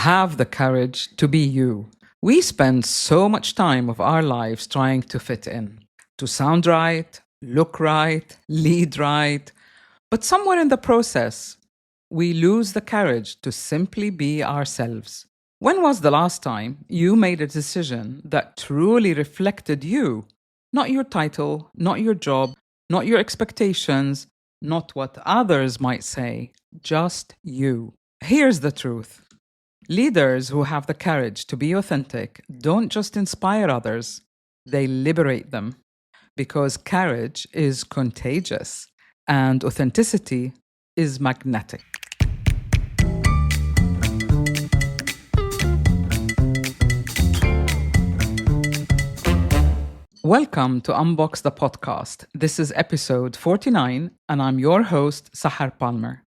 Have the courage to be you. We spend so much time of our lives trying to fit in, to sound right, look right, lead right. But somewhere in the process, we lose the courage to simply be ourselves. When was the last time you made a decision that truly reflected you? Not your title, not your job, not your expectations, not what others might say, just you. Here's the truth. Leaders who have the courage to be authentic don't just inspire others, they liberate them. Because courage is contagious and authenticity is magnetic. Welcome to Unbox the podcast. This is episode 49, and I'm your host, Sahar Palmer.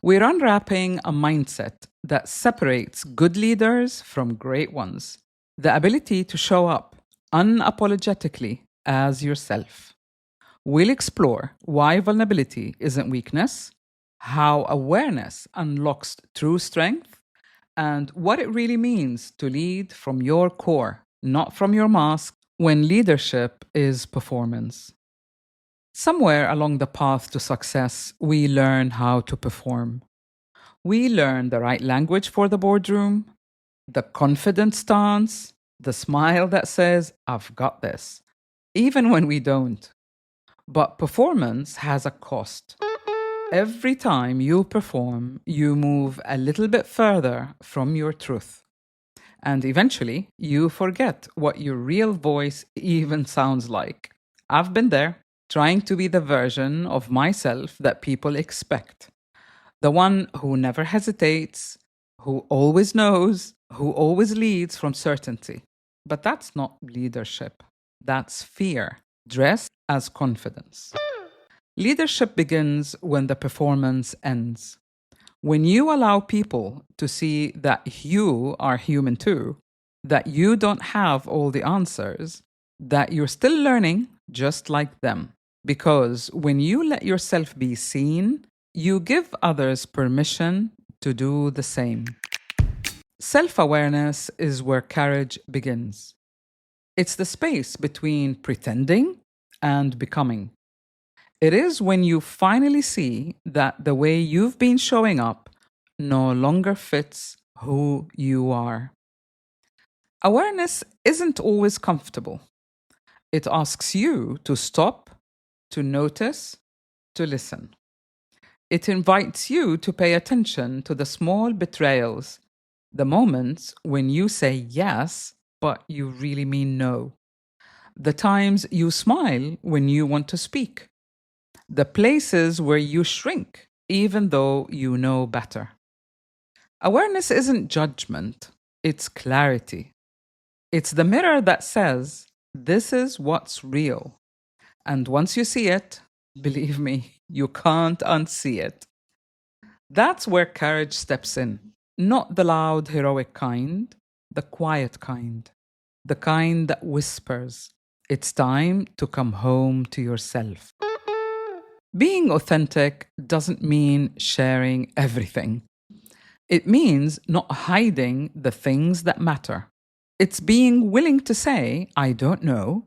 We're unwrapping a mindset that separates good leaders from great ones. The ability to show up unapologetically as yourself. We'll explore why vulnerability isn't weakness, how awareness unlocks true strength, and what it really means to lead from your core, not from your mask, when leadership is performance. Somewhere along the path to success, we learn how to perform. We learn the right language for the boardroom, the confident stance, the smile that says, I've got this, even when we don't. But performance has a cost. Every time you perform, you move a little bit further from your truth. And eventually, you forget what your real voice even sounds like. I've been there, trying to be the version of myself that people expect. The one who never hesitates, who always knows, who always leads from certainty. But that's not leadership. That's fear, dressed as confidence. Leadership begins when the performance ends. When you allow people to see that you are human too, that you don't have all the answers, that you're still learning just like them. Because when you let yourself be seen, you give others permission to do the same. Self awareness is where courage begins. It's the space between pretending and becoming. It is when you finally see that the way you've been showing up no longer fits who you are. Awareness isn't always comfortable. It asks you to stop, to notice, to listen. It invites you to pay attention to the small betrayals, the moments when you say yes, but you really mean no. The times you smile when you want to speak. The places where you shrink, even though you know better. Awareness isn't judgment, it's clarity. It's the mirror that says, this is what's real. And once you see it, believe me, you can't unsee it. That's where courage steps in. Not the loud, heroic kind, the quiet kind. The kind that whispers, it's time to come home to yourself. Being authentic doesn't mean sharing everything. It means not hiding the things that matter. It's being willing to say, I don't know,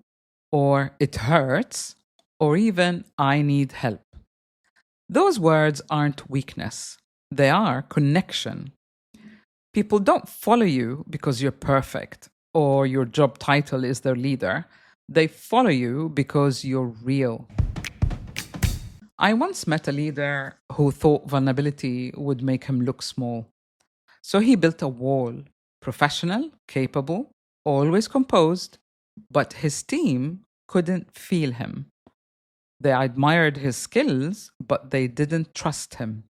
or it hurts, or even I need help. Those words aren't weakness, they are connection. People don't follow you because you're perfect or your job title is their leader. They follow you because you're real. I once met a leader who thought vulnerability would make him look small. So he built a wall, professional, capable, always composed, but his team couldn't feel him. They admired his skills, but they didn't trust him.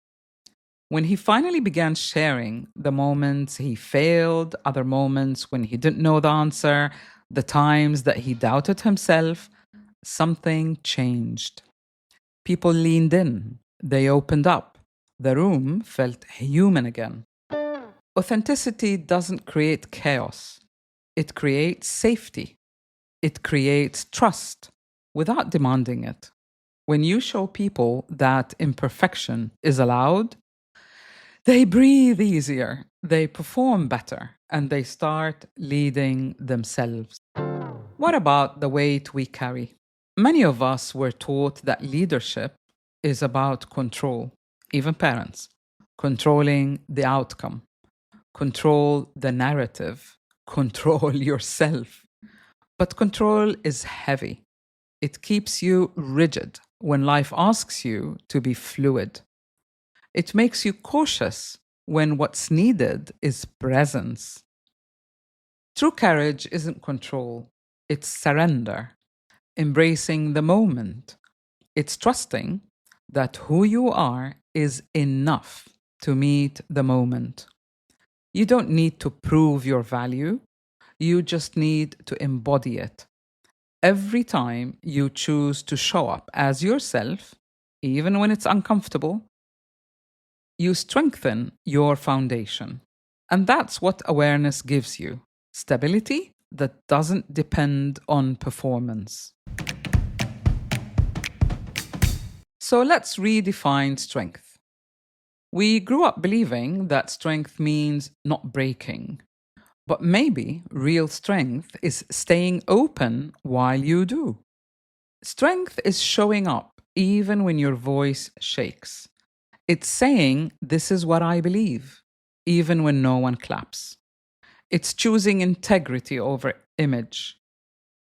When he finally began sharing the moments he failed, other moments when he didn't know the answer, the times that he doubted himself, something changed. People leaned in, they opened up. The room felt human again. Authenticity doesn't create chaos, it creates safety. It creates trust without demanding it. When you show people that imperfection is allowed, They breathe easier, they perform better, and they start leading themselves. What about the weight we carry? Many of us were taught that leadership is about control, even parents, controlling the outcome, control the narrative, control yourself. But control is heavy. It keeps you rigid when life asks you to be fluid. It makes you cautious when what's needed is presence. True courage isn't control, it's surrender, embracing the moment. It's trusting that who you are is enough to meet the moment. You don't need to prove your value, you just need to embody it. Every time you choose to show up as yourself, even when it's uncomfortable, you strengthen your foundation. And that's what awareness gives you: stability that doesn't depend on performance. So let's redefine strength. We grew up believing that strength means not breaking, but maybe real strength is staying open while you do. Strength is showing up even when your voice shakes. It's saying, "This is what I believe," even when no one claps. It's choosing integrity over image,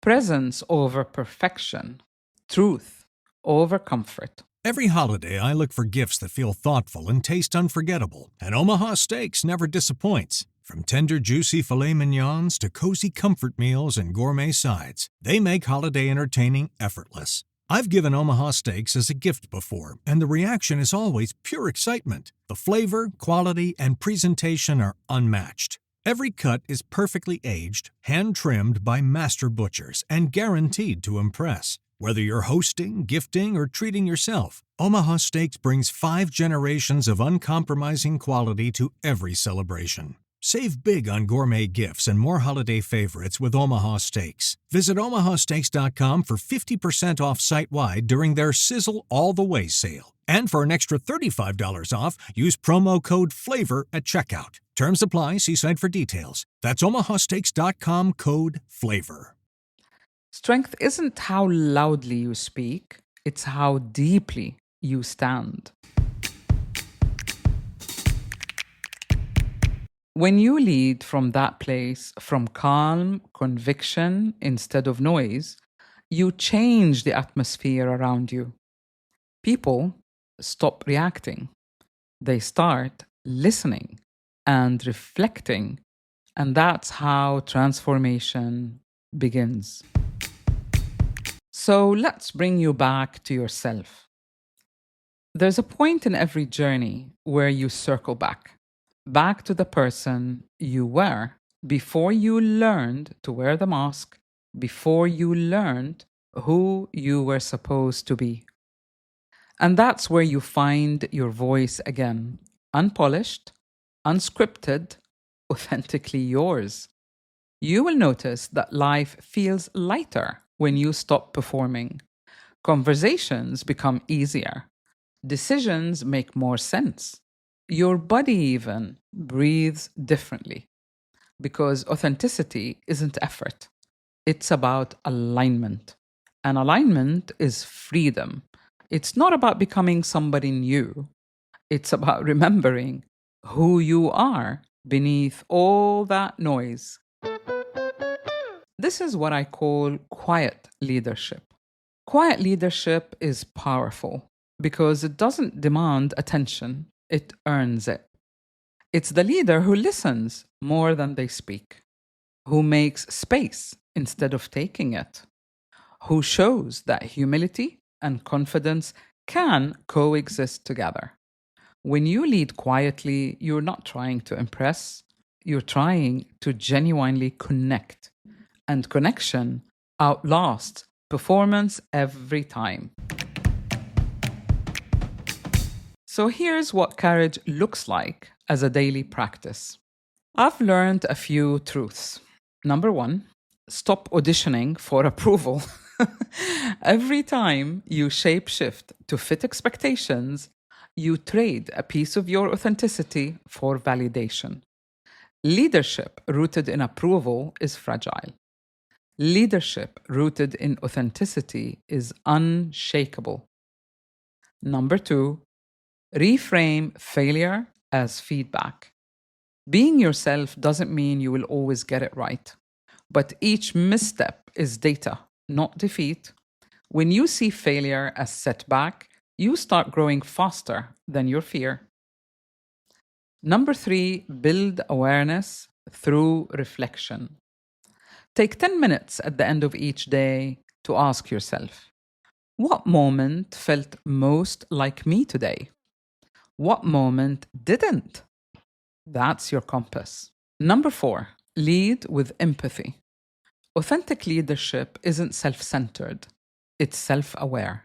presence over perfection, truth over comfort. Every holiday, I look for gifts that feel thoughtful and taste unforgettable, and Omaha Steaks never disappoints. From tender, juicy filet mignons to cozy comfort meals and gourmet sides, they make holiday entertaining effortless. I've given Omaha Steaks as a gift before, and the reaction is always pure excitement. The flavor, quality, and presentation are unmatched. Every cut is perfectly aged, hand-trimmed by master butchers, and guaranteed to impress. Whether you're hosting, gifting, or treating yourself, Omaha Steaks brings 5 generations of uncompromising quality to every celebration. Save big on gourmet gifts and more holiday favorites with Omaha Steaks. Visit omahasteaks.com for 50% off site-wide during their Sizzle All the Way sale. And for an extra $35 off, use promo code FLAVOR at checkout. Terms apply. See site for details. That's omahasteaks.com code FLAVOR. Strength isn't how loudly you speak, it's how deeply you stand. When you lead from that place, from calm conviction instead of noise, you change the atmosphere around you. People stop reacting. They start listening and reflecting. And that's how transformation begins. So let's bring you back to yourself. There's a point in every journey where you circle back to the person you were before you learned to wear the mask, before you learned who you were supposed to be. And that's where you find your voice again, unpolished, unscripted, authentically yours. You will notice that life feels lighter when you stop performing. Conversations become easier. Decisions make more sense. Your body even breathes differently because authenticity isn't effort. It's about alignment. And alignment is freedom. It's not about becoming somebody new. It's about remembering who you are beneath all that noise. This is what I call quiet leadership. Quiet leadership is powerful because it doesn't demand attention, it earns it. It's the leader who listens more than they speak, who makes space instead of taking it, who shows that humility and confidence can coexist together. When you lead quietly, you're not trying to impress, you're trying to genuinely connect. And connection outlasts performance every time. So here's what courage looks like as a daily practice. I've learned a few truths. Number 1, stop auditioning for approval. Every time you shape shift to fit expectations, You trade a piece of your authenticity for validation. Leadership rooted in approval is fragile. Leadership rooted in authenticity is unshakable. Number 2, reframe failure as feedback. Being yourself doesn't mean you will always get it right, but each misstep is data, not defeat. When you see failure as setback, you start growing faster than your fear. Number 3, build awareness through reflection. Take 10 minutes at the end of each day to ask yourself, what moment felt most like me today? What moment didn't? That's your compass. Number 4, lead with empathy. Authentic leadership isn't self centered, it's self aware.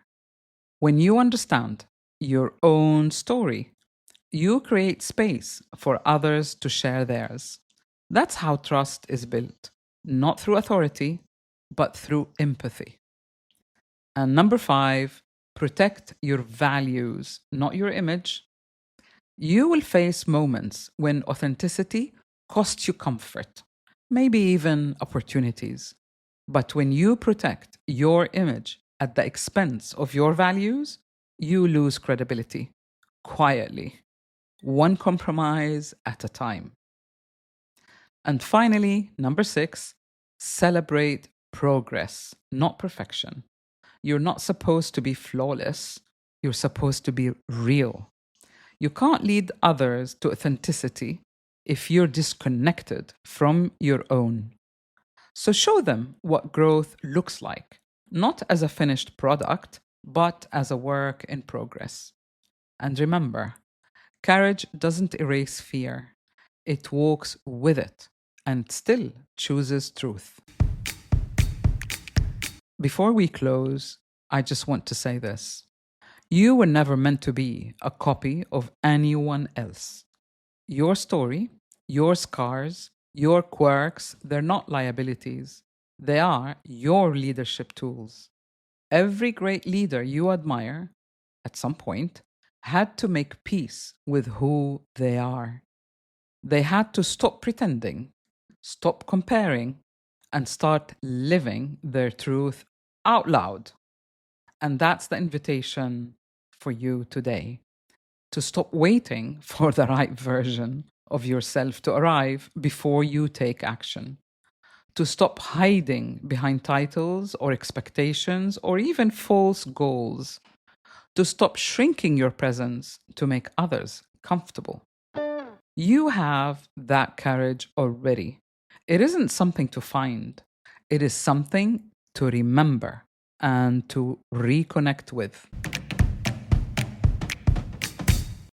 When you understand your own story, you create space for others to share theirs. That's how trust is built, not through authority, but through empathy. And number 5, protect your values, not your image. You will face moments when authenticity costs you comfort, maybe even opportunities. But when you protect your image at the expense of your values, you lose credibility quietly, one compromise at a time. And finally, number 6, celebrate progress, not perfection. You're not supposed to be flawless, you're supposed to be real. You can't lead others to authenticity if you're disconnected from your own. So show them what growth looks like, not as a finished product, but as a work in progress. And remember, courage doesn't erase fear, it walks with it and still chooses truth. Before we close, I just want to say this. You were never meant to be a copy of anyone else. Your story, your scars, your quirks, they're not liabilities. They are your leadership tools. Every great leader you admire, at some point, had to make peace with who they are. They had to stop pretending, stop comparing, and start living their truth out loud. And that's the invitation for you today, to stop waiting for the right version of yourself to arrive before you take action, to stop hiding behind titles or expectations or even false goals, to stop shrinking your presence to make others comfortable. You have that courage already. It isn't something to find, it is something to remember and to reconnect with.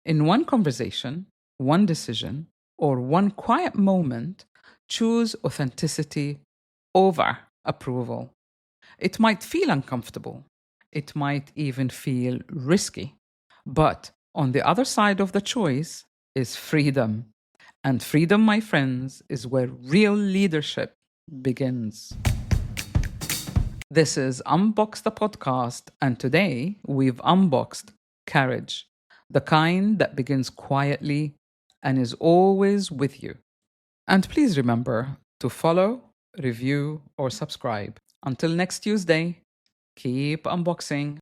In one conversation, one decision, or one quiet moment, choose authenticity over approval. It might feel uncomfortable. It might even feel risky. But on the other side of the choice is freedom. And freedom, my friends, is where real leadership begins. This is Unbox the podcast, and today we've unboxed courage, the kind that begins quietly and is always with you. And please remember to follow, review, or subscribe. Until next Tuesday, keep unboxing.